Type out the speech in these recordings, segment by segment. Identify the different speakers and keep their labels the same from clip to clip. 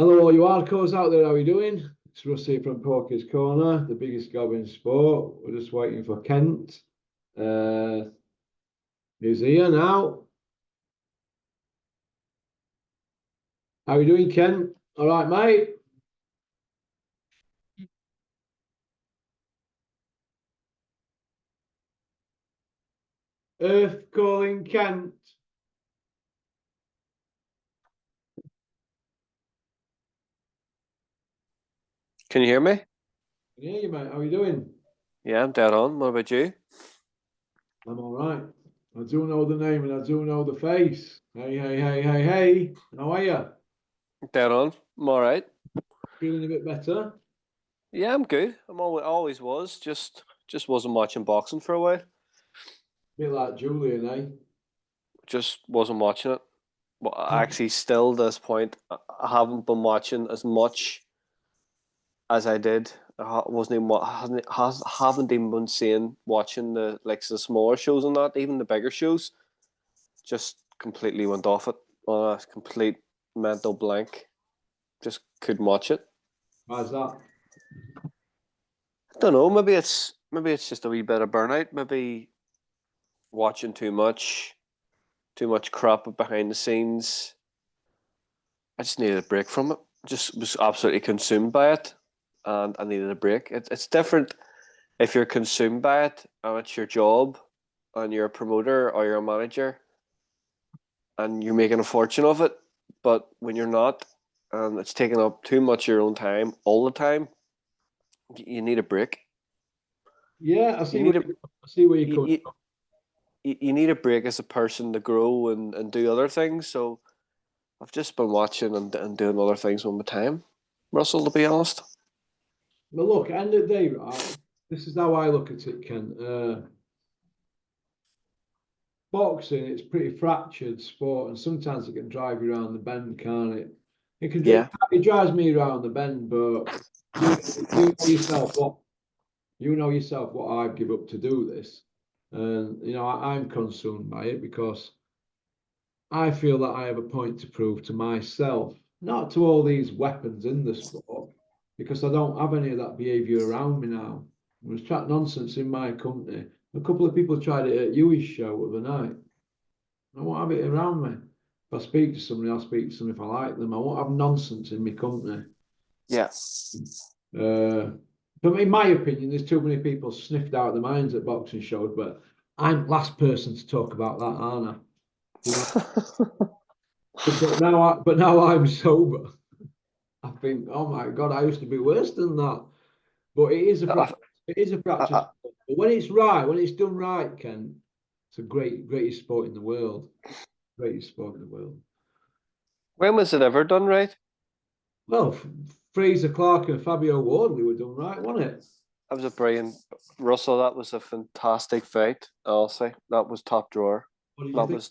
Speaker 1: Hello, all you hardcores out there. How are you doing? It's Russ here from Poker's Corner, the biggest gob in sport. We're just waiting for Kent. He's here now. How are you doing, Kent? All right, mate? Earth calling Kent.
Speaker 2: Can you hear me?
Speaker 1: Can hear you, mate. How are you doing?
Speaker 2: Yeah, I'm dead on. What about you?
Speaker 1: I'm all right. I do know the name and I do know the face. Hey, hey, hey, hey, hey. How are you?
Speaker 2: Dead on. I'm all right.
Speaker 1: Feeling a bit better?
Speaker 2: Yeah, I'm good. I'm always was. Just wasn't watching boxing for a while.
Speaker 1: Bit like Julian, eh?
Speaker 2: Just wasn't watching it. But actually, still to this point, I haven't been watching as much as I did. Wasn't even haven't even been seeing watching the smaller shows and that, even the bigger shows. Just completely went off it on a complete mental blank. Just couldn't watch it.
Speaker 1: How's that?
Speaker 2: I don't know. Maybe it's just a wee bit of burnout. Maybe watching too much crap behind the scenes. I just needed a break from it. Just was absolutely consumed by it, and I needed a break. It's different if you're consumed by it and it's your job, and you're a promoter or you're a manager, and you're making a fortune of it. But when you're not, and it's taking up too much of your own time all the time, you need a break.
Speaker 1: Yeah,
Speaker 2: You need a
Speaker 1: I see where you're
Speaker 2: you,
Speaker 1: coming
Speaker 2: you,
Speaker 1: from.
Speaker 2: you need a break as a person to grow and do other things. So I've just been watching and doing other things with my time, Russell, to be honest.
Speaker 1: But look, end of the day, right? This is how I look at it, Ken. Boxing, it's pretty fractured sport, and sometimes it can drive you around the bend, can't it?
Speaker 2: Yeah,
Speaker 1: It drives me around the bend, but you you know yourself what you know yourself what I give up to do this, and I'm consumed by it because I feel that I have a point to prove to myself, not to all these weapons in the sport, because I don't have any of that behaviour around me now. There was chat nonsense in my company. A couple of people tried it at Usyk show the other night. I won't have it around me. If I speak to somebody, I'll speak to them if I like them. I won't have nonsense in my company.
Speaker 2: yeah.
Speaker 1: Uh, but in my opinion, there's too many people sniffed out the minds at boxing shows. But I'm last person to talk about that, aren't I? You know. But now I'm sober. I think, oh my God, I used to be worse than that. But
Speaker 2: I,
Speaker 1: it is a
Speaker 2: I,
Speaker 1: practice.
Speaker 2: I,
Speaker 1: But when it's right, when it's done right, Ken, it's a greatest sport in the world. Greatest sport in the world.
Speaker 2: when was it ever done right?
Speaker 1: Well, Fraser Clark and Fabio Wardley were done right, wasn't it?
Speaker 2: That was a brilliant Russell. That was a fantastic fight. I'll say that was top drawer.
Speaker 1: What did you
Speaker 2: That
Speaker 1: think?
Speaker 2: was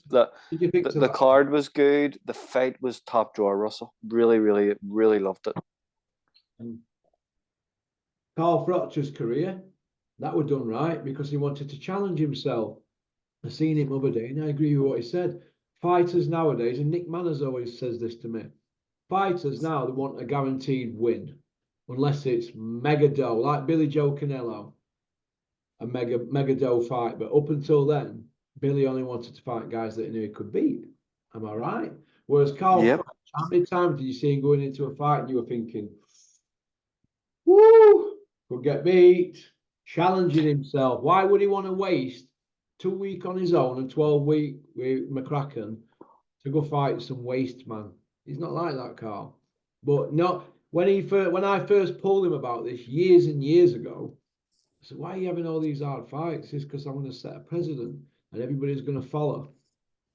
Speaker 1: Did you think to
Speaker 2: the
Speaker 1: that?
Speaker 2: card was good. The fight was top drawer. Russell really, really, really loved it.
Speaker 1: And Carl Froch's career, that were done right because he wanted to challenge himself. I seen him the other day, and I agree with what he said. Fighters nowadays, and Nick Manners always says this to me. Fighters now they want a guaranteed win, unless it's mega dough, like Billy Joe Canelo, a mega dough fight. But up until then, Billy only wanted to fight guys that he knew he could beat. Am I right? Whereas Carl
Speaker 2: Yep.
Speaker 1: Froch, how many times did you see him going into a fight and you were thinking, woo, could get beat, challenging himself. Why would he want to waste 2 weeks on his own and 12 week with McCracken to go fight some waste man? He's not like that, Carl. But not when I first pulled him about this years and years ago. I said, "Why are you having all these hard fights?" It's because I'm going to set a precedent and everybody's going to follow.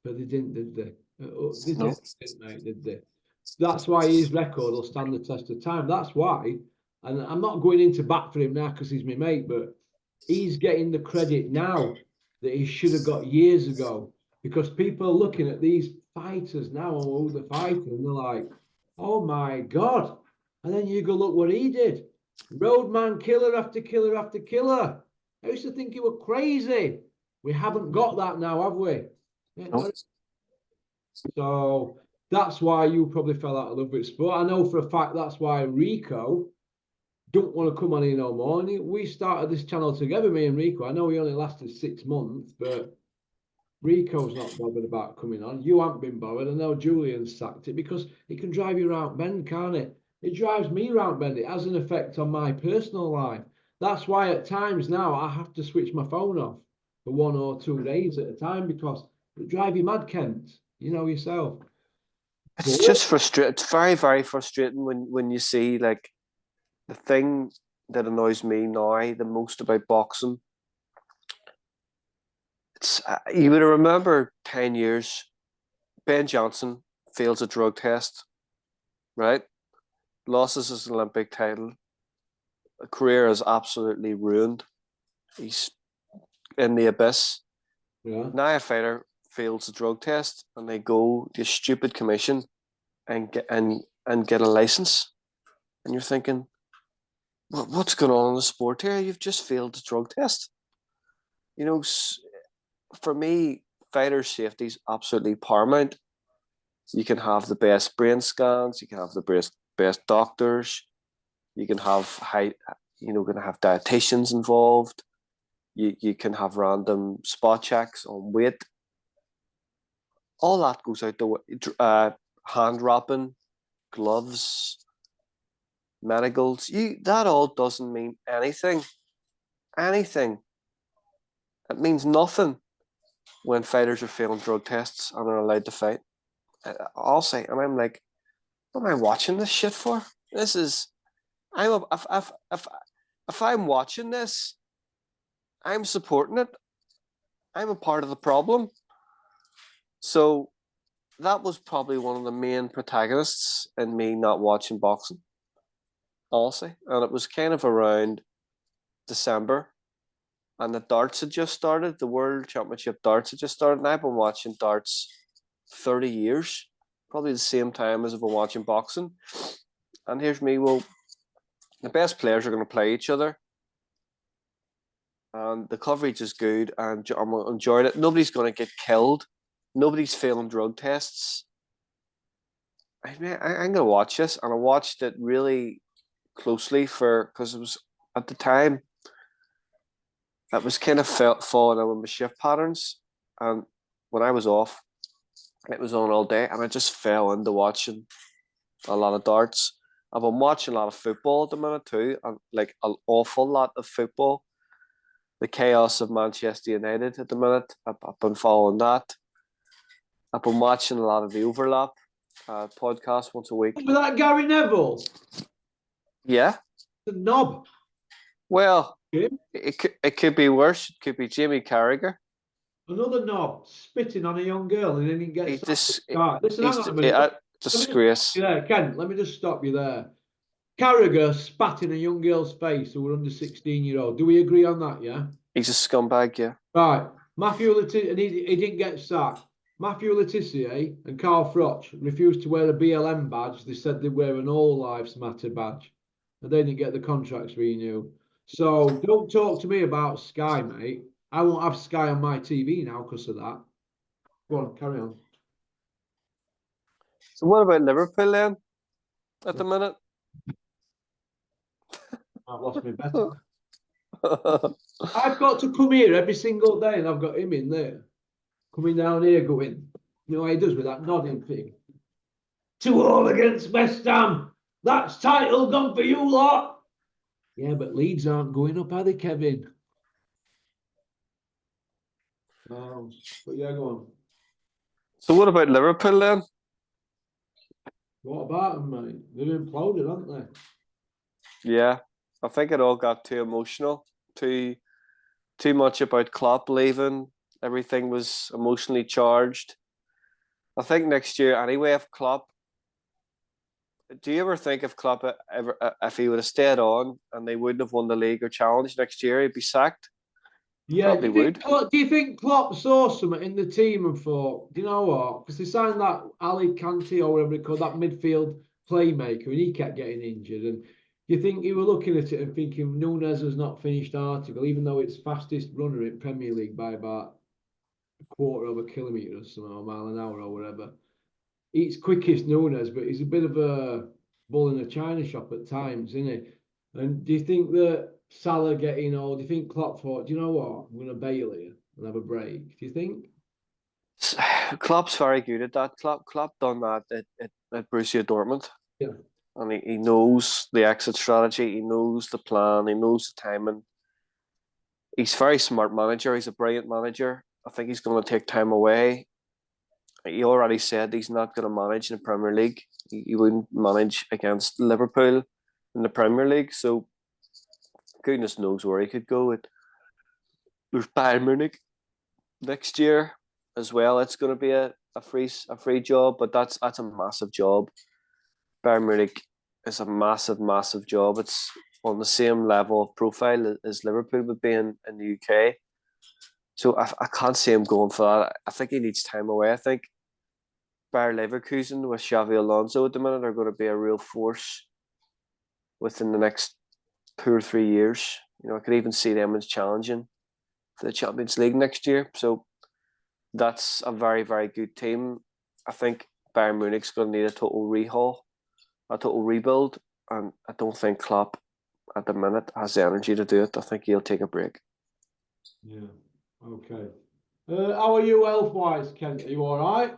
Speaker 1: But they didn't, did they? They
Speaker 2: No.
Speaker 1: didn't, mate, did they? That's why his record will stand the test of time. That's why. And I'm not going into bat for him now because he's my mate, but he's getting the credit now that he should have got years ago. Because people are looking at these fighters now and all the fighting, and they're like, oh my God. And then you go look what he did. Roadman killer after killer after killer. I used to think you were crazy. We haven't got that now, have we?
Speaker 2: No.
Speaker 1: So That's why you probably fell out of love with sport. I know for a fact that's why Rico don't want to come on here no more. And we started this channel together, me and Rico. I know he only lasted 6 months, but Rico's not bothered about coming on. You haven't been bothered. I know Julian sacked it because it can drive you round bend, can't it? It drives me round bend. It has an effect on my personal life. That's why at times now I have to switch my phone off for 1 or 2 days at a time because it drives you mad, Kent. You know yourself.
Speaker 2: It's
Speaker 1: But
Speaker 2: just frustrating. It's very, very frustrating when you see like the thing that annoys me now the most about boxing. It's you would remember 10 years. Ben Johnson fails a drug test, right? Loses his Olympic title. A career is absolutely ruined. He's in the abyss.
Speaker 1: yeah,
Speaker 2: Now a fighter fails a drug test, and they go to a stupid commission and get a license, and you're thinking, what's going on in the sport here? You've just failed the drug test. You know, for me, fighter safety is absolutely paramount. You can have the best brain scans, you can have the best doctors, you can have going to have dietitians involved. You can have random spot checks on weight. All that goes out the way. Hand wrapping, gloves, medicals. That all doesn't mean anything. Anything. It means nothing when fighters are failing drug tests and are allowed to fight. I'll say, and I'm like, what am I watching this shit for? This is, I'm a, if I'm watching this, I'm supporting it. I'm a part of the problem. So that was probably one of the main protagonists in me not watching boxing. Honestly, and it was kind of around December, and the darts had just started. The World Championship darts had just started, and I've been watching darts 30 years, probably the same time as I've been watching boxing. And here's me, well, the best players are going to play each other, and the coverage is good, and I'm enjoying it. Nobody's going to get killed. Nobody's failing drug tests. I'm going to watch this, and I watched it really closely because it was at the time it was kind of falling in with my shift patterns, and when I was off, it was on all day, and I just fell into watching a lot of darts. I've been watching a lot of football at the minute too, and like an awful lot of football. The chaos of Manchester United at the minute, I've been following that. I've been watching a lot of the Overlap podcast once a week.
Speaker 1: with that Gary Neville,
Speaker 2: Yeah,
Speaker 1: the knob.
Speaker 2: well,
Speaker 1: Him.
Speaker 2: it could be worse. It could be Jamie Carragher.
Speaker 1: Another knob spitting on a young girl and then he
Speaker 2: He
Speaker 1: gets
Speaker 2: just
Speaker 1: Listen, hang
Speaker 2: he's
Speaker 1: on a minute. Let me just stop
Speaker 2: disgrace.
Speaker 1: you there, Ken. Let me just stop you there. Carragher spat in a young girl's face who were under 16-year-old. Do we agree on that, yeah?
Speaker 2: He's a scumbag. Yeah,
Speaker 1: Right. Matthew Letitia, and he didn't get sacked. Matthew Letitia and Carl Froch refused to wear a BLM badge. They said they'd wear an All Lives Matter badge. And they didn't get the contracts renewed. So don't talk to me about Sky, mate. I won't have Sky on my TV now because of that. Go on, carry on.
Speaker 2: so what about Liverpool then? At the minute,
Speaker 1: I've lost my bet. I've got to come here every single day and I've got him in there. Coming down here going, you know how he does with that nodding thing. 2-2 against West Ham. That's title gone for you lot. Yeah, but Leeds aren't going up, are they, Kevin? But yeah, go on.
Speaker 2: So what about Liverpool then?
Speaker 1: What about them, mate? They've imploded, haven't they?
Speaker 2: Yeah, I think it all got too emotional, too much about Klopp leaving. Everything was emotionally charged. I think next year anyway, if Klopp, do you ever think if Klopp ever if he would have stayed on and they wouldn't have won the league or challenge next year, he'd be sacked?
Speaker 1: Yeah,
Speaker 2: Probably would.
Speaker 1: Do you think Klopp saw something in the team and thought, do you know what? Because they signed that Ali Kante or whatever they called that midfield playmaker, and he kept getting injured. And you think he were looking at it and thinking Nunes has not finished article, even though it's fastest runner in Premier League by about a quarter of a kilometre or something, or a mile an hour or whatever. eats quickest Nunes, but he's a bit of a bull in a china shop at times, isn't he? And do you think that Salah getting old? Do you think Klopp thought, do you know what? I'm going to bail here and have a break. Do you think?
Speaker 2: Klopp's very good at that. Klopp done that at Borussia Dortmund.
Speaker 1: Yeah.
Speaker 2: And he knows the exit strategy, he knows the plan, he knows the timing. He's a very smart manager, he's a brilliant manager. I think he's going to take time away. He already said he's not going to manage in the Premier League. He wouldn't manage against Liverpool in the Premier League. So goodness knows where he could go. There's Bayern Munich next year as well. It's going to be a free job, but that's a massive job. Bayern Munich is a massive job. It's on the same level of profile as Liverpool would be in the UK. So I can't see him going for that. I think he needs time away. I think Bayer Leverkusen with Xavi Alonso at the minute are going to be a real force within the next 2 or 3 years. You know, I could even see them as challenging for the Champions League next year. So that's a very, very good team. I think Bayern Munich's going to need a total rehaul, a total rebuild, and I don't think Klopp at the minute has the energy to do it. I think he'll take a break.
Speaker 1: Yeah. Okay. How are you health-wise, Kent? Are you all right?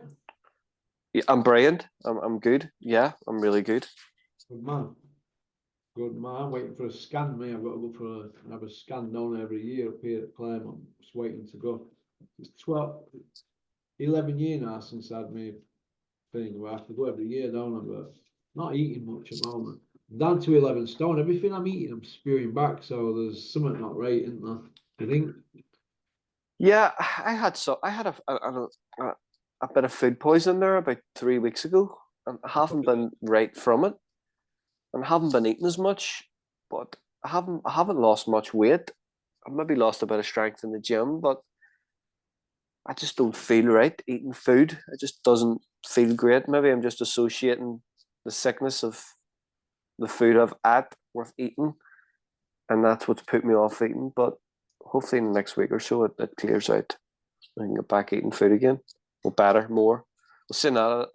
Speaker 2: Yeah, I'm brilliant. I'm good. Yeah, I'm really good.
Speaker 1: Good man. Good man. I'm waiting for a scan, me. I've got to go have a scan done every year up here at Claremont. Just waiting to go. It's 11 years now since I had my thing. I have to go every year, don't I? But not eating much at the moment. I'm down to 11 stone. Everything I'm eating, I'm spewing back. So there's something not right, isn't there? Do you think?
Speaker 2: Yeah, I had a bit of food poisoning there about 3 weeks ago, and I haven't been right from it, and I haven't been eating as much, but I haven't lost much weight. I've maybe lost a bit of strength in the gym, but I just don't feel right eating food. It just doesn't feel great. Maybe I'm just associating the sickness of the food I've ate with eating, and that's what's put me off eating. But hopefully in the next week or so it clears out. I can get back eating food again. Or better, more. Well, seeing that,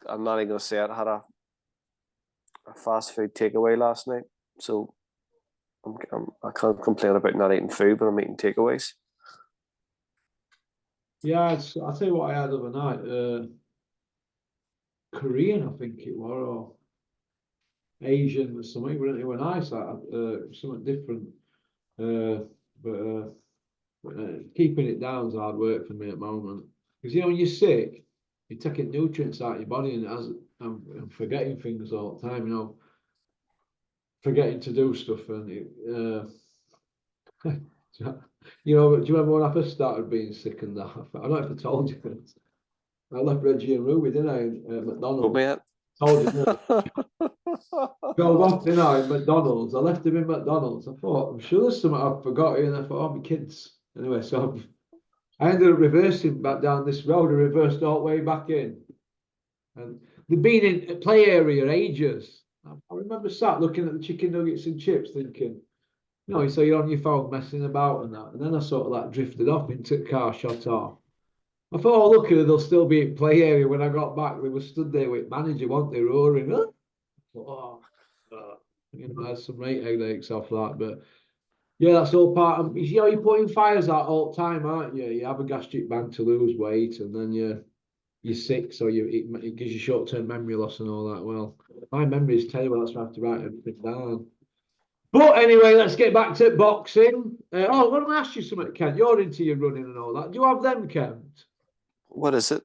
Speaker 2: I'm not even going to say it, I had a fast food takeaway last night. So I can't complain about not eating food, but I'm eating takeaways.
Speaker 1: Yeah, I'll tell you what I had the other night. Korean, I think it was, or Asian or something. It was nice. Something different. But keeping it down is hard work for me at the moment. Because when you're sick, you're taking nutrients out of your body, and I'm forgetting things all the time. Forgetting to do stuff, and do you remember when I first started being sick and that? I don't know if I told you. I left Reggie and Ruby, didn't I, at McDonald's? Told you, didn't I? Drove off, didn't I, at McDonald's. I left him in McDonald's. I thought, I'm sure there's something I've forgotten. And I thought, oh, my kids. Anyway, so I ended up reversing back down this road. I reversed all the way back in. And they've been in a play area ages. I remember sat looking at the chicken nuggets and chips thinking, so you're on your phone messing about and that. And then I sort of like drifted off into the car, shot off. I thought, oh, look, they'll still be in play area. When I got back, they were stood there with manager, weren't they, roaring. Oh, I had some right headaches off that. But yeah, that's all part of, you're putting fires out all the time, aren't you? You have a gastric band to lose weight, and then you're sick, so it gives you short-term memory loss and all that. Well, my memory is terrible. That's why I have to write everything down. But anyway, let's get back to boxing. I want to ask you something, Kent. You're into your running and all that. Do you have them, Kent?
Speaker 2: What is it?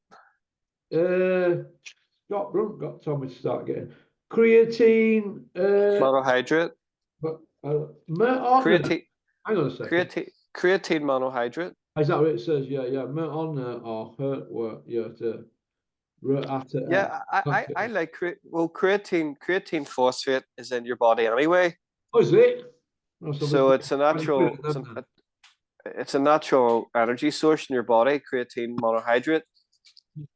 Speaker 1: Scott Brunt got Tommy to start getting creatine.
Speaker 2: Monohydrate.
Speaker 1: But
Speaker 2: Creatine.
Speaker 1: Hang on a second.
Speaker 2: Creatine monohydrate.
Speaker 1: Is that what it says? Yeah. Or hurt work. Yeah.
Speaker 2: I like creatine phosphate is in your body anyway.
Speaker 1: Oh, is it?
Speaker 2: So it's a natural energy source in your body, creatine monohydrate.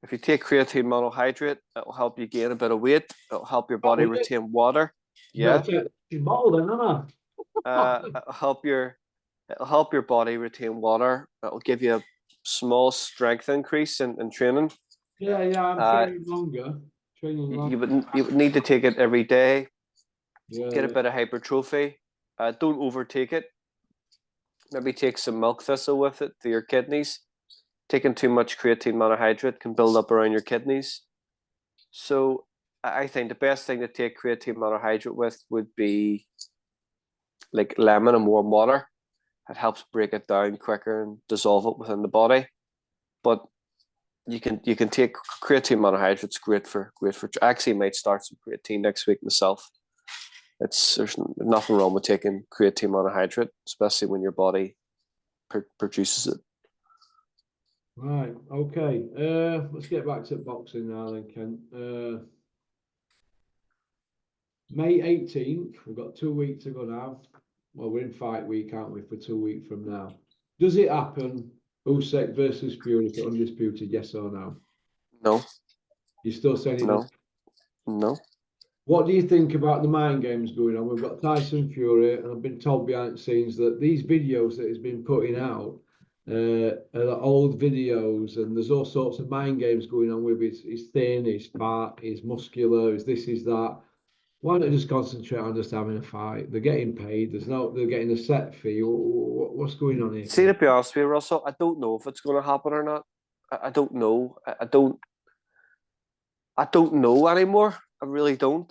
Speaker 2: If you take creatine monohydrate, it'll help you gain a bit of weight. It'll help your body retain water. Yeah. It'll help your body retain water. It'll give you a small strength increase in training.
Speaker 1: Yeah, I'm training longer. Training
Speaker 2: You
Speaker 1: longer.
Speaker 2: would need to take it every day.
Speaker 1: Yeah,
Speaker 2: Get a bit of hypertrophy. Don't overtake it. Maybe take some milk thistle with it for your kidneys. Taking too much creatine monohydrate can build up around your kidneys. So I think the best thing to take creatine monohydrate with would be like lemon and warm water. It helps break it down quicker and dissolve it within the body. But you can take creatine monohydrate. It's great for. I actually might start some creatine next week myself. There's nothing wrong with taking creatine monohydrate, especially when your body produces it.
Speaker 1: right. Okay. Let's get back to boxing now then, Ken. May 18th, we've got 2 weeks to go now. Well, we're in fight week, aren't we, for 2 weeks from now? Does it happen? Usyk versus Fury for undisputed, yes or no?
Speaker 2: No,
Speaker 1: You're still saying it
Speaker 2: no,
Speaker 1: doesn't?
Speaker 2: no.
Speaker 1: What do you think about the mind games going on? We've got Tyson Fury, and I've been told behind the scenes that these videos that he's been putting out are old videos, and there's all sorts of mind games going on with his thin, his fat, his muscular, his this, his that. Why not just concentrate on just having a fight? They're getting paid. They're getting a set fee. What's going on here,
Speaker 2: See,
Speaker 1: Ken?
Speaker 2: to be honest with you, Russell, I don't know if it's going to happen or not. I don't know. I don't know anymore. I really don't.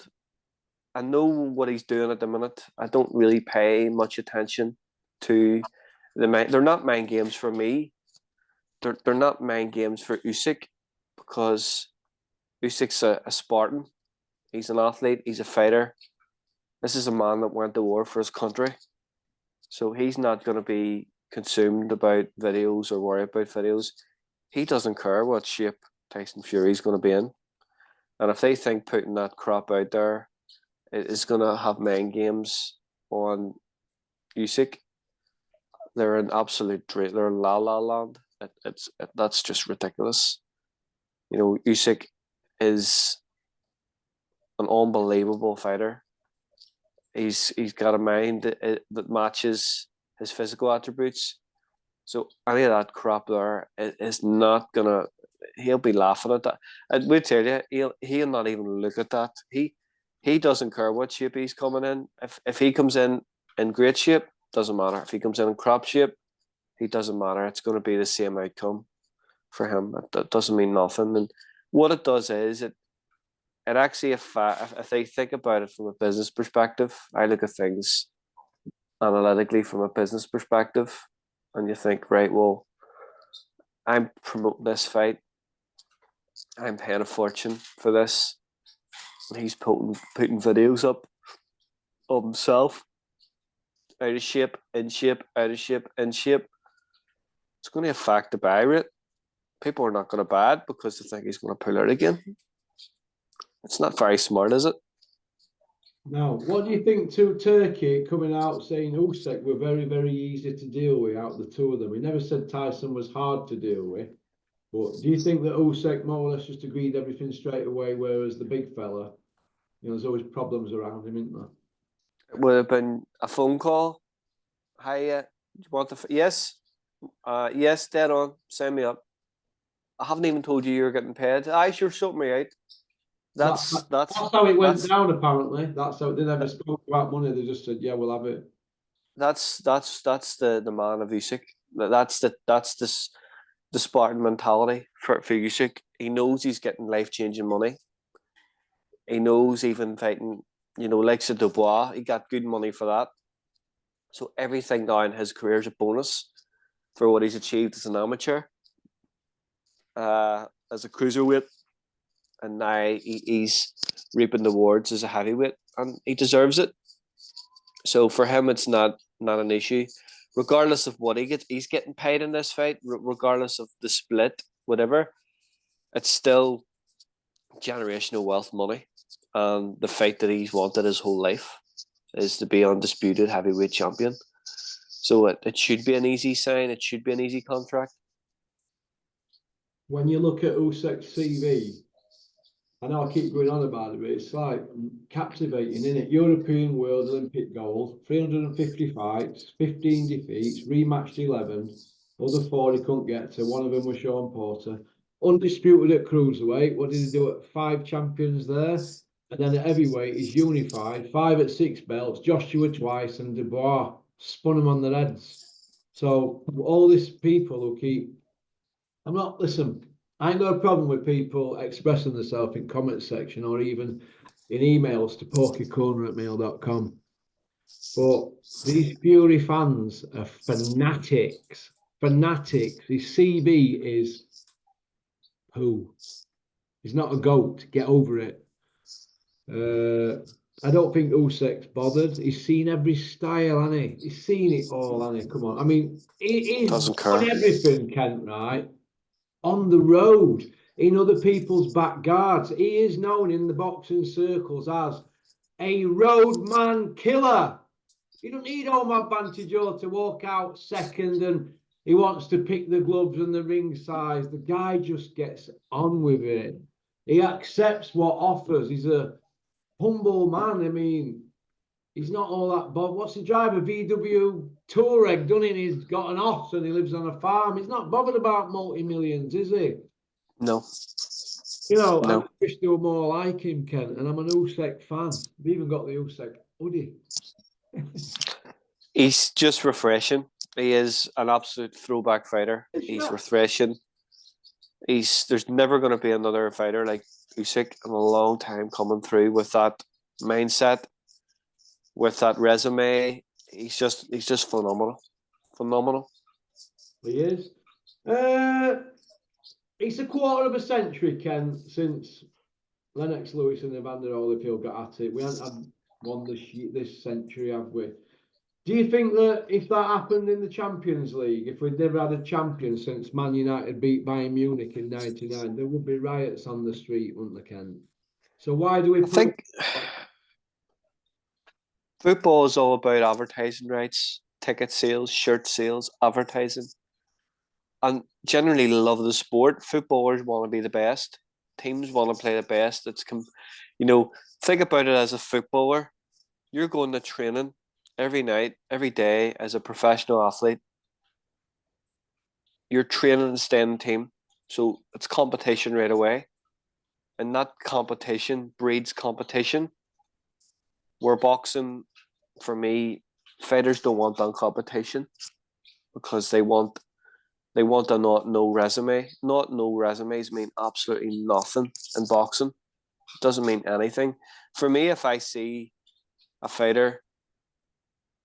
Speaker 2: I know what he's doing at the minute. I don't really pay much attention to They're not mind games for me. They're not mind games for Usyk because Usyk's a Spartan. He's an athlete. He's a fighter. This is a man that went to war for his country. So he's not going to be consumed about videos or worry about videos. He doesn't care what shape Tyson Fury's going to be in. And if they think putting that crap out there is going to have mind games on Usyk, they're in absolute dream. They're in la la land. That's just ridiculous. You know, Usyk is an unbelievable fighter. He's got a mind that matches his physical attributes. So any of that crap there is not gonna. He'll be laughing at that. And we tell you, he'll not even look at that. He doesn't care what shape he's coming in. If he comes in great shape, doesn't matter. If he comes in crap shape, he doesn't matter. It's going to be the same outcome for him. That doesn't mean nothing. And what it does is it actually if they think about it from a business perspective, I look at things analytically from a business perspective, and you think, right, well, I'm promoting this fight. I'm paying a fortune for this. He's putting videos up of himself out of shape, in shape, out of shape, in shape. It's going to affect the buy rate. People are not going to buy it because they think he's going to pull out again. It's not very smart, is it?
Speaker 1: Now, what do you think to Turkey coming out saying Usyk were very, very easy to deal with out of the two of them? He never said Tyson was hard to deal with. But do you think that Usyk more or less just agreed everything straight away, whereas the big fella, there's always problems around him, isn't there?
Speaker 2: It would have been a phone call. Hi, do you want yes? Yes, dead on. Sign me up. I haven't even told you you're getting paid. I sure sort me out. That's
Speaker 1: That's how it went
Speaker 2: that's
Speaker 1: down. Apparently, that's how they never spoke about money. They just said, "Yeah, we'll have it."
Speaker 2: that's the man of Usyk. That's the Spartan mentality for Usyk. He knows he's getting life changing money. He knows even fighting, like Dubois, he got good money for that. So everything now in his career is a bonus for what he's achieved as an amateur, as a cruiserweight, and now he's reaping the rewards as a heavyweight, and he deserves it. So for him, it's not an issue, regardless of what he's getting paid in this fight, regardless of the split, whatever. It's still generational wealth money, and the fight that he's wanted his whole life is to be undisputed heavyweight champion. So it should be an easy sign. It should be an easy contract.
Speaker 1: When you look at Usyk's CV, I know I keep going on about it, but it's like captivating, isn't it? European World Olympic gold, 350 fights, 15 defeats, rematched 11. Other 4 he couldn't get to. One of them was Sean Porter. undisputed at cruiserweight. What did he do at 5 champions there? And then at heavyweight, he's unified. 5 at 6 belts. Joshua twice and Dubois spun him on their heads. So all these people who keep, listen, I ain't got a problem with people expressing themselves in comment section or even in emails to pokecorner@mail.com. But these Fury fans are fanatics. Fanatics. His CB is poo. He's not a goat. Get over it. I don't think Usyk's bothered. He's seen every style, hasn't he? He's seen it all, hasn't he? Come on. I mean, he's
Speaker 2: Doesn't
Speaker 1: done
Speaker 2: care.
Speaker 1: everything, Kent, right? On the road, in other people's back guards. He is known in the boxing circles as a roadman killer. You don't need Omar Bantajour to walk out second and he wants to pick the gloves and the ring size. The guy just gets on with it. He accepts what offers. He's a humble man. I mean, he's not all that bothered. What's the driver? VW Touareg, done it. He's got an ox and he lives on a farm. He's not bothered about multi-millions, is he?
Speaker 2: No.
Speaker 1: You know,
Speaker 2: No.
Speaker 1: I wish there were more like him, Ken, and I'm an Usyk fan. We've even got the Usyk hoodie.
Speaker 2: He's just refreshing. He is an absolute throwback fighter. He's refreshing. There's never going to be another fighter like Usyk in a long time coming through with that mindset, with that resume. He's just phenomenal. Phenomenal.
Speaker 1: He is. It's a quarter of a century, Ken, since Lennox Lewis and Evander Holyfield got at it. We haven't had one this century, have we? Do you think that if that happened in the Champions League, if we'd never had a champion since Man United beat Bayern Munich in '99, there would be riots on the street, wouldn't there, Ken? So why do we
Speaker 2: I think football is all about advertising rights, ticket sales, shirt sales, advertising. And generally love the sport. Footballers want to be the best. Teams want to play the best. Think about it as a footballer. You're going to training every night, every day as a professional athlete. You're training and staying in the team. So it's competition right away. And that competition breeds competition. Where boxing, for me, fighters don't want that competition because they want a no resume. Not no resumes mean absolutely nothing in boxing. It doesn't mean anything. For me, if I see a fighter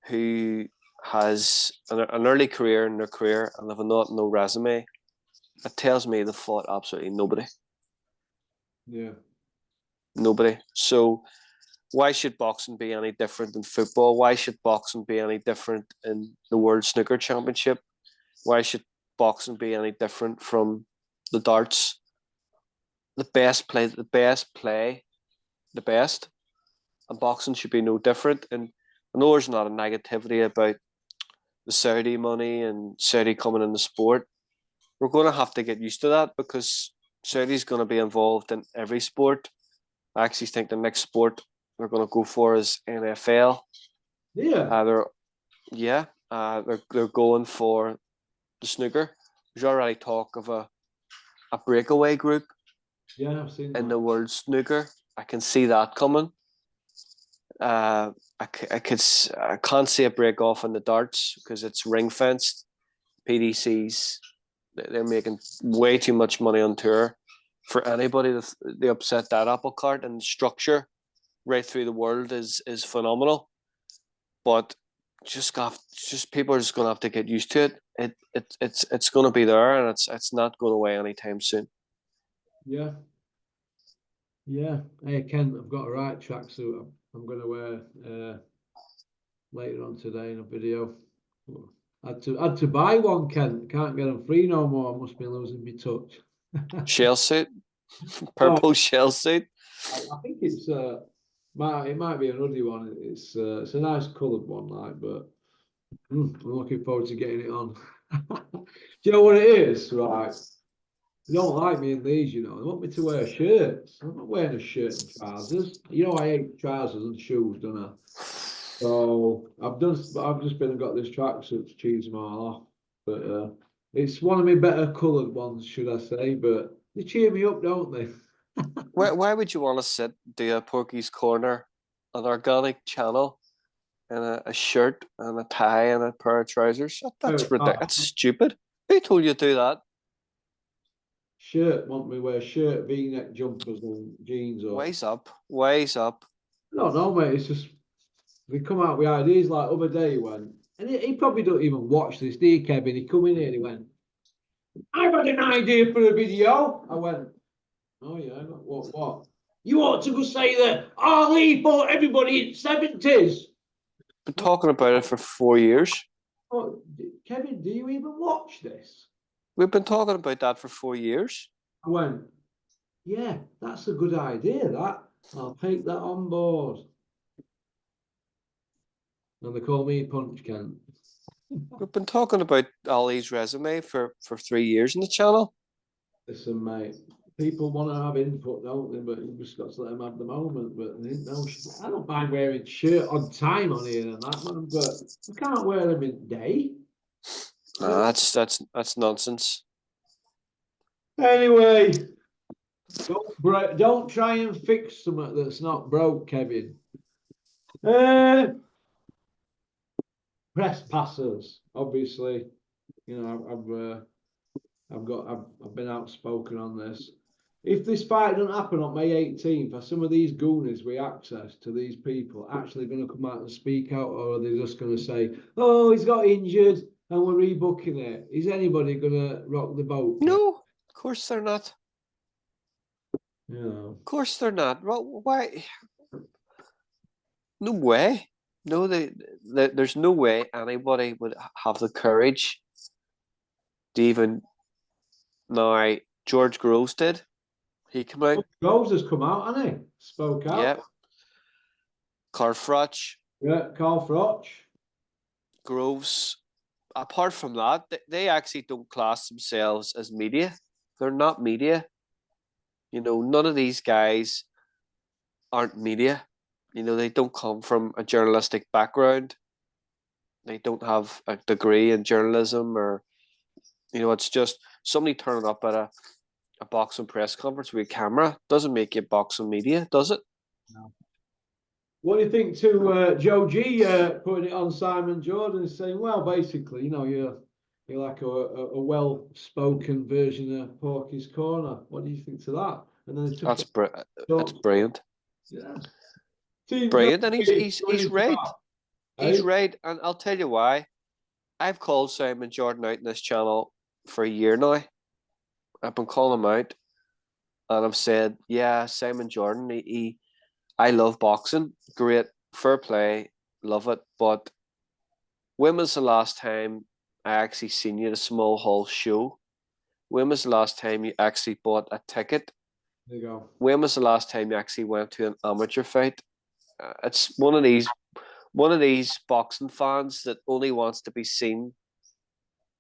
Speaker 2: who has an early career in their career and have no resume, it tells me they fought absolutely nobody.
Speaker 1: Yeah.
Speaker 2: Nobody. So why should boxing be any different than football? Why should boxing be any different in the World Snooker Championship? Why should boxing be any different from the darts? The best play the best, and boxing should be no different. And I know there's not a negativity about the Saudi money and Saudi coming in the sport. We're going to have to get used to that because Saudi's going to be involved in every sport. I actually think the next sport they're going to go for is NFL.
Speaker 1: Yeah.
Speaker 2: They're going for the snooker. There's already talk of a breakaway group.
Speaker 1: Yeah, I've seen
Speaker 2: in
Speaker 1: that.
Speaker 2: the world snooker. I can see that coming. I can't see a break off in the darts because it's ring fenced. PDCs, they're making way too much money on tour for anybody to upset that apple cart, and structure right through the world is phenomenal. But people are just gonna have to get used to it. It's gonna be there, and it's not going away anytime soon.
Speaker 1: Yeah. Yeah. Hey, Ken, I've got a right tracksuit I'm going to wear later on today in a video. I had to buy one, Ken. Can't get them free no more. I must be losing my touch.
Speaker 2: Shell suit, purple shell suit.
Speaker 1: I think it might be an hoodie one. It's a nice coloured one, but I'm looking forward to getting it on. Do you know what it is, right? They don't like me in these, They want me to wear shirts. I'm not wearing a shirt and trousers. I hate trousers and shoes, don't I? So I've just been and got this tracksuit to cheese them all off. But it's one of my better coloured ones, should I say? But They cheer me up, don't they?
Speaker 2: Why would you want to do a Porky's Corner on organic channel in a shirt and a tie and a pair of trousers? That's ridiculous. That's stupid. Who told you to do that?
Speaker 1: Shirt, want me to wear shirt, V-neck jumpers and jeans or
Speaker 2: Ways up. Ways up.
Speaker 1: I don't know, mate. It's just we come out with ideas like other day he went, and he probably don't even watch this, do you, Kevin? He come in here and he went, I've had an idea for a video. I went, oh yeah, what? You ought to go say that Ali fought everybody in 70s.
Speaker 2: Been talking about it for 4 years.
Speaker 1: Oh, Kevin, do you even watch this?
Speaker 2: We've been talking about that for 4 years.
Speaker 1: I went, yeah, that's a good idea, that. I'll take that on board. And they call me Punch Kent.
Speaker 2: We've been talking about Ali's resume for 3 years on the channel.
Speaker 1: Listen, mate, people want to have input, don't they? But you've just got to let them have the moment. But no, I don't mind wearing shirt on time on here and that, man, but I can't wear them in day.
Speaker 2: Nah, that's nonsense.
Speaker 1: Anyway, don't try and fix something that's not broke, Kevin. Press passers, obviously. You know, I've been outspoken on this. If this fight doesn't happen on May 18th, are some of these goonies with access to these people actually going to come out and speak out, or are they just going to say, "Oh, he's got injured and we're rebooking it"? Is anybody going to rock the boat?
Speaker 2: No, of course they're not.
Speaker 1: Yeah.
Speaker 2: Of course they're not. Well, why? No way. No, there's no way anybody would have the courage to even. Now, George Groves did. He came out.
Speaker 1: Groves has come out, hasn't he? Spoke out.
Speaker 2: Yeah. Carl Froch.
Speaker 1: Yeah, Carl Froch.
Speaker 2: Groves. Apart from that, they actually don't class themselves as media. They're not media. You know, none of these guys aren't media. You know, they don't come from a journalistic background. They don't have a degree in journalism, or, you know, it's just somebody turning up at a boxing press conference with a camera doesn't make you boxing media, does it?
Speaker 1: No. What do you think to Joe G putting it on Simon Jordan and saying, well, basically, you know, you're like a well-spoken version of Porky's Corner. What do you think to that? And then
Speaker 2: That's brilliant.
Speaker 1: Yeah.
Speaker 2: Brilliant, and he's right. He's right, and I'll tell you why. I've called Simon Jordan out in this channel for a year now. I've been calling him out, and I've said, yeah, Simon Jordan, I love boxing, great, fair play, love it, but when was the last time I actually seen you at a small hall show? When was the last time you actually bought a ticket?
Speaker 1: There you go.
Speaker 2: When was the last time you actually went to an amateur fight? It's one of these boxing fans that only wants to be seen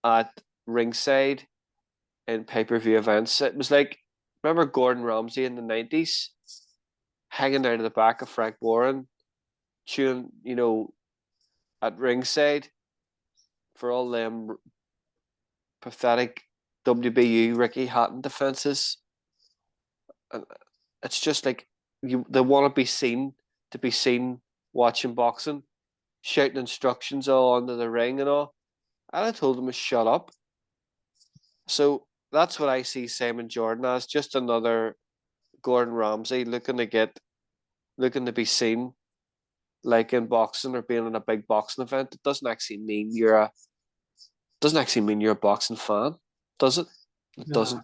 Speaker 2: at ringside in pay-per-view events. It was like, remember Gordon Ramsay in the 90s? Hanging out of the back of Frank Warren, chewing, you know, at ringside for all them pathetic WBU Ricky Hatton defenses. And it's just like they want to be seen watching boxing, shouting instructions all onto the ring and all. And I told them to shut up. So that's what I see Simon Jordan as, just another Gordon Ramsay looking to be seen, like in boxing or being in a big boxing event. It doesn't actually mean you're a boxing fan, does it? It doesn't.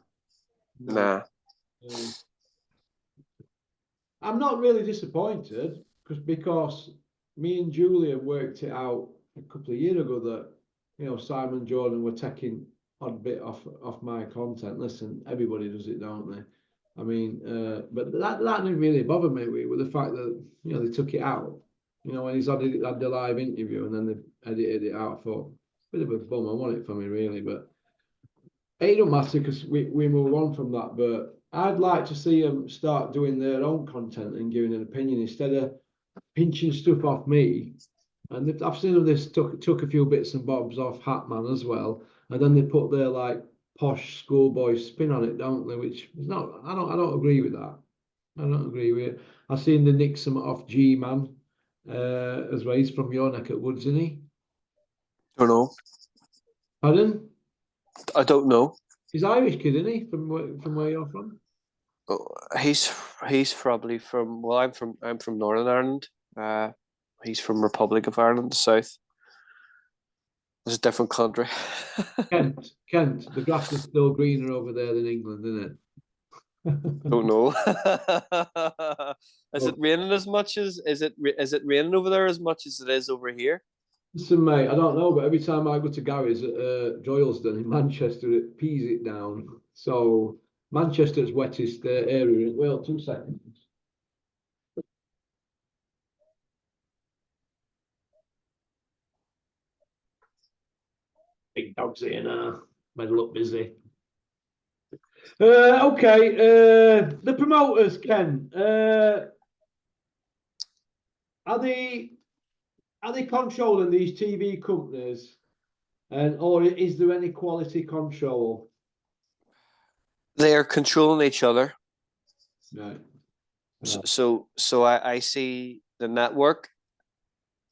Speaker 1: No.
Speaker 2: Nah.
Speaker 1: I'm not really disappointed because me and Julia worked it out a couple of years ago that, you know, Simon Jordan were taking odd bit off my content. Listen, everybody does it, don't they? I mean, but that didn't really bother me with the fact that, you know, they took it out. You know, when he's had the live interview and then they edited it out. I thought, bit of a bum. I want it for me, really, but it don't matter because we move on from that. But I'd like to see them start doing their own content and giving an opinion instead of pinching stuff off me. And I've seen them. This took a few bits and bobs off Hatman as well, and then they put their like posh schoolboy spin on it, don't they? Which is not. I don't agree with that. I don't agree with it. I've seen the Nixon off G-Man as well. He's from your neck of woods, isn't he?
Speaker 2: Don't know.
Speaker 1: Pardon?
Speaker 2: I don't know.
Speaker 1: He's Irish kid, isn't he? From where you're from?
Speaker 2: Oh, he's probably from. Well, I'm from Northern Ireland. He's from Republic of Ireland, the south. It's a different country.
Speaker 1: Kent. The grass is still greener over there than England, isn't
Speaker 2: Don't
Speaker 1: it?
Speaker 2: know. Is it
Speaker 1: Well,
Speaker 2: raining as much as is it raining over there as much as it is over here?
Speaker 1: listen, mate, I don't know, but every time I go to Gary's at Droylsden in Manchester, it pees it down. So Manchester's wettest area. Well, 2 seconds. Big dogs here now. Made look busy. Okay. The promoters, Ken. Are they controlling these TV companies, and or is there any quality control?
Speaker 2: They are controlling each other.
Speaker 1: Right.
Speaker 2: So I see the network.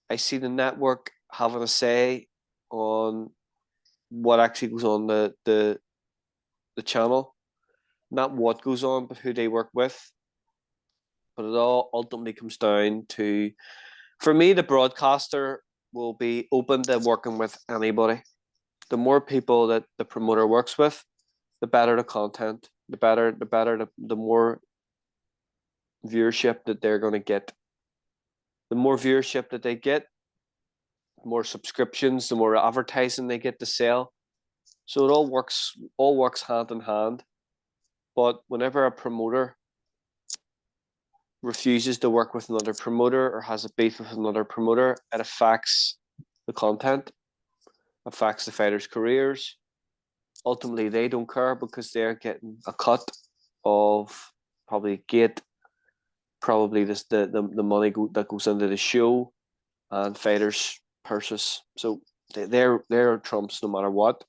Speaker 2: I see the network having a say on what actually goes on the channel, not what goes on, but who they work with. But it all ultimately comes down to, for me, the broadcaster will be open to working with anybody. The more people that the promoter works with, the better the content, the more viewership that they're going to get. The more viewership that they get, the more subscriptions, the more advertising they get to sell. So it all works hand in hand. But whenever a promoter refuses to work with another promoter or has a beef with another promoter, it affects the content, affects the fighters' careers. Ultimately, they don't care because they're getting a cut of probably gate, probably the money that goes into the show and fighters' purses. So they're trumps no matter what.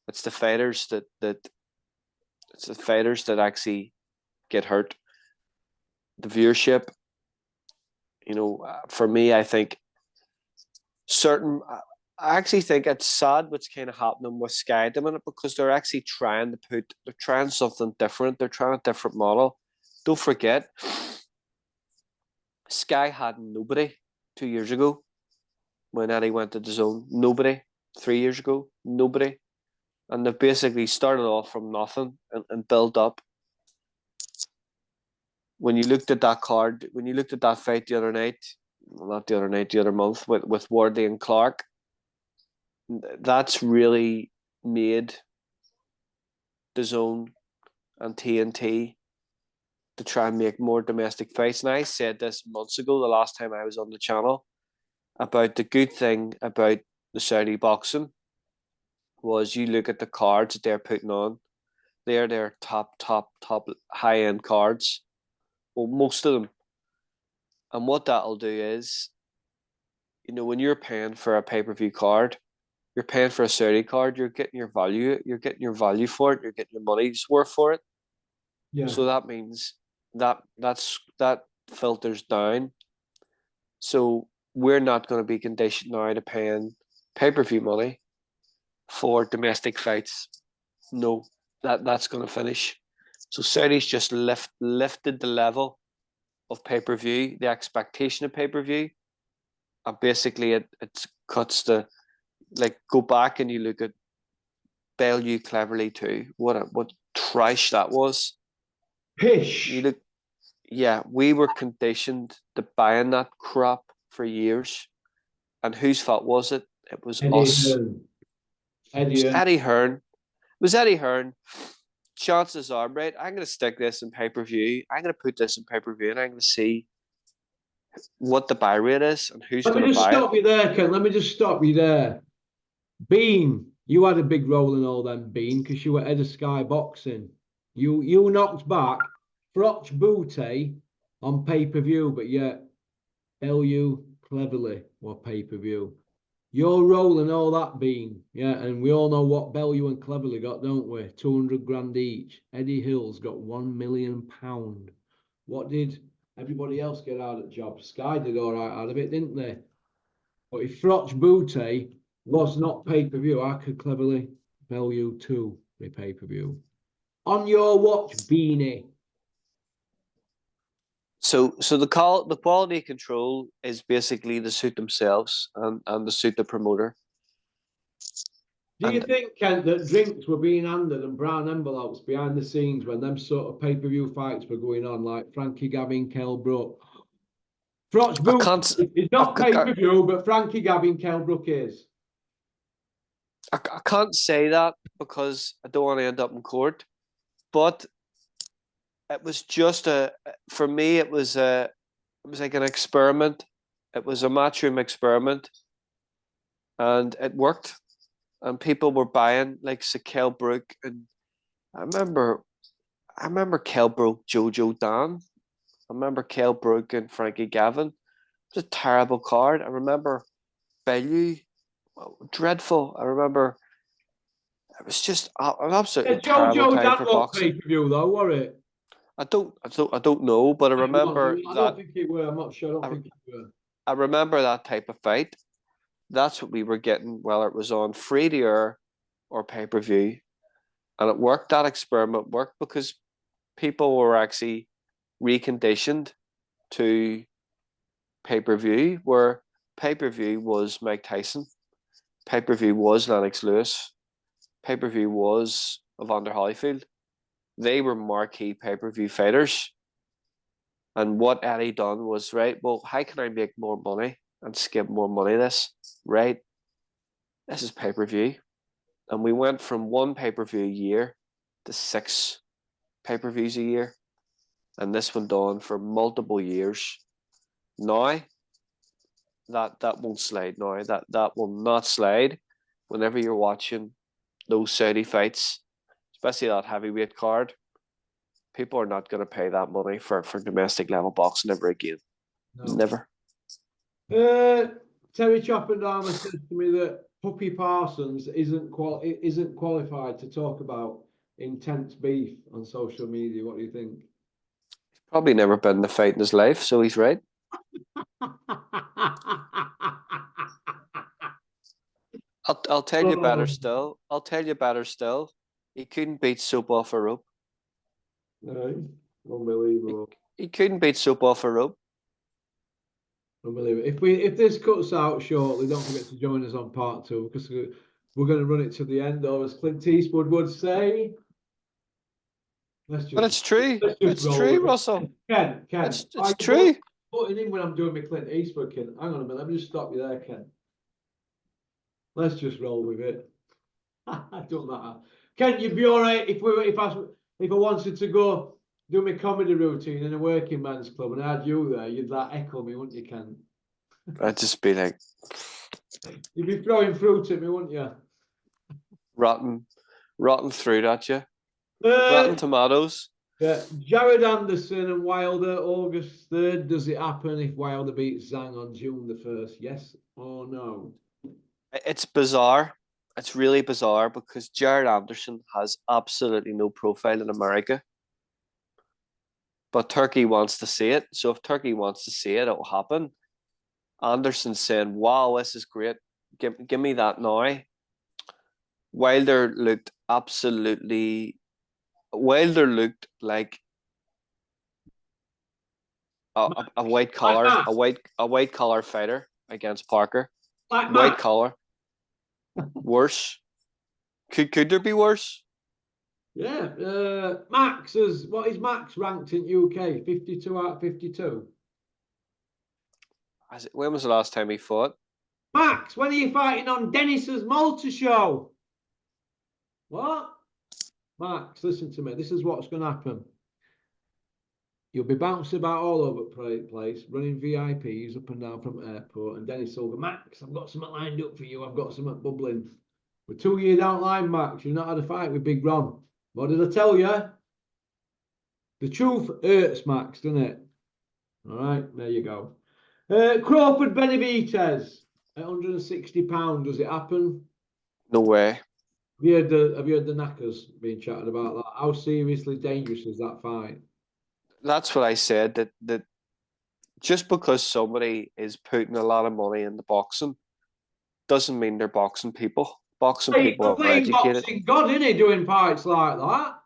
Speaker 2: It's the fighters that actually get hurt. The viewership, for me, I think I actually think it's sad what's kind of happening with Sky at the minute because they're trying something different. They're trying a different model. Don't forget, Sky had nobody 2 years ago when Eddie went to the zone. Nobody. 3 years ago, nobody. And they've basically started off from nothing and built up. When you looked at that card, when you looked at that fight the other night, well, not the other night, the other month with Wardley and Clark, that's really made the zone and TNT to try and make more domestic fights. And I said this months ago, the last time I was on the channel, about the good thing about the Saudi boxing was you look at the cards that they're putting on, they're their top high end cards. Well, most of them. And what that'll do is, when you're paying for a pay-per-view card, you're paying for a Saudi card, you're getting your value for it, you're getting your money's worth for it.
Speaker 1: Yeah.
Speaker 2: So that means that filters down. So we're not going to be conditioned now to paying pay-per-view money for domestic fights. No, that's going to finish. So Saudi's just lifted the level of pay-per-view, the expectation of pay-per-view, and basically it cuts the, like, go back and you look at Bellew Cleverly too. What trash that was.
Speaker 1: Pish.
Speaker 2: We were conditioned to buying that crap for years. And whose fault was it? It was us. Eddie Hearn. It was Eddie Hearn. Chances are, right, I'm going to stick this in pay-per-view. I'm going to put this in pay-per-view and I'm going to see what the buy rate is and who's going to buy it.
Speaker 1: Let me just stop you there, Ken. Let me just stop you there. Bean, you had a big role in all them, Bean, because you were head of Sky Boxing. You knocked back Froch Booty on pay-per-view, but yet Bellew Cleverly were pay-per-view. You're rolling all that bean, yeah, and we all know what Bellew and Cleverly got, don't we? 200 grand each. Eddie Hill's got £1 million. What did everybody else get out of the job? Sky did all right out of it, didn't they? But if Froch Boutte was not pay-per-view, I could cleverly Bellew too be pay-per-view. On your watch, Beanie.
Speaker 2: So the quality control is basically the suit themselves and the suit the promoter.
Speaker 1: Do you think, Kent, that drinks were being handed and brown envelopes behind the scenes when them sort of pay-per-view fights were going on, like Frankie Gavin, Kell Brook? Froch Boutte is not pay-per-view, but Frankie Gavin, Kell Brook is.
Speaker 2: I can't say that because I don't want to end up in court, but it was just for me it was like an experiment. It was a matchroom experiment, and it worked. And people were buying like Kell Brook, and I remember Kell Brook, Jojo Dan. I remember Kell Brook and Frankie Gavin. It was a terrible card. I remember Bellew, dreadful. I remember it was just an absolutely terrible time for boxing.
Speaker 1: Pay-per-view though, were it?
Speaker 2: I don't know, but I remember
Speaker 1: I don't think it were. I'm not sure. I don't think it were.
Speaker 2: I remember that type of fight. That's what we were getting, whether it was on free to air or pay-per-view. And it worked. That experiment worked because people were actually reconditioned to pay-per-view, where pay-per-view was Mike Tyson, pay-per-view was Lennox Lewis, pay-per-view was Evander Holyfield. They were marquee pay-per-view fighters. And what Eddie done was, right, well, how can I make more money and skip more money this? Right, this is pay-per-view. And we went from one pay-per-view a year to 6 pay-per-views a year. And this went on for multiple years. Now, that won't slide now. That will not slide whenever you're watching those Saudi fights, especially that heavyweight card. People are not going to pay that money for domestic level boxing ever again. No. Never.
Speaker 1: Terry Choppendama said to me that Puppy Parsons isn't qualified to talk about intense beef on social media. What do you think?
Speaker 2: He's probably never been in a fight in his life, so he's right. I'll tell you better still. I'll tell you better still. He couldn't beat soap off a rope.
Speaker 1: No, unbelievable.
Speaker 2: He couldn't beat soap off a rope.
Speaker 1: Unbelievable. If this cuts out shortly, don't forget to join us on part 2 because we're going to run it to the end, or as Clint Eastwood would say.
Speaker 2: But it's true. It's true, Russell.
Speaker 1: Ken.
Speaker 2: It's true.
Speaker 1: Putting in when I'm doing my Clint Eastwood, Ken. Hang on a minute. Let me just stop you there, Ken. Let's just roll with it. It don't matter. Ken, you'd be all right if I wanted to go do my comedy routine in a working man's club and I had you there, you'd like echo me, wouldn't you, Ken?
Speaker 2: I'd just be like,
Speaker 1: you'd be throwing fruit at me, wouldn't you?
Speaker 2: Rotten fruit at you. Rotten tomatoes.
Speaker 1: Yeah, Jared Anderson and Wilder, August 3rd. Does it happen if Wilder beats Zhang on June the 1st? Yes or no?
Speaker 2: It's bizarre. It's really bizarre because Jared Anderson has absolutely no profile in America. But Turkey wants to see it. So if Turkey wants to see it, it will happen. Anderson's saying, wow, this is great. Give me that now. Wilder looked like a white collar fighter against Parker. White collar. Worse. Could there be worse?
Speaker 1: Yeah. Max what is Max ranked in UK? 52 out of 52.
Speaker 2: When was the last time he fought?
Speaker 1: Max, when are you fighting on Dennis's Malta show? What? Max, listen to me. This is what's going to happen. You'll be bouncing about all over the place, running VIPs up and down from airport, and Dennis will go, Max, I've got something lined up for you. I've got something bubbling. We're 2 years down the line, Max. You've not had a fight with Big Ron. What did I tell you? The truth hurts, Max, doesn't it? All right, there you go. Crawford Benavidez. At £160, does it happen?
Speaker 2: No way.
Speaker 1: Have you heard the knackers being chatted about that? How seriously dangerous is that fight?
Speaker 2: That's what I said. That just because somebody is putting a lot of money into boxing doesn't mean they're boxing people. Boxing
Speaker 1: He's
Speaker 2: people
Speaker 1: a
Speaker 2: are
Speaker 1: playing
Speaker 2: educated.
Speaker 1: boxing god, isn't he, doing fights like that?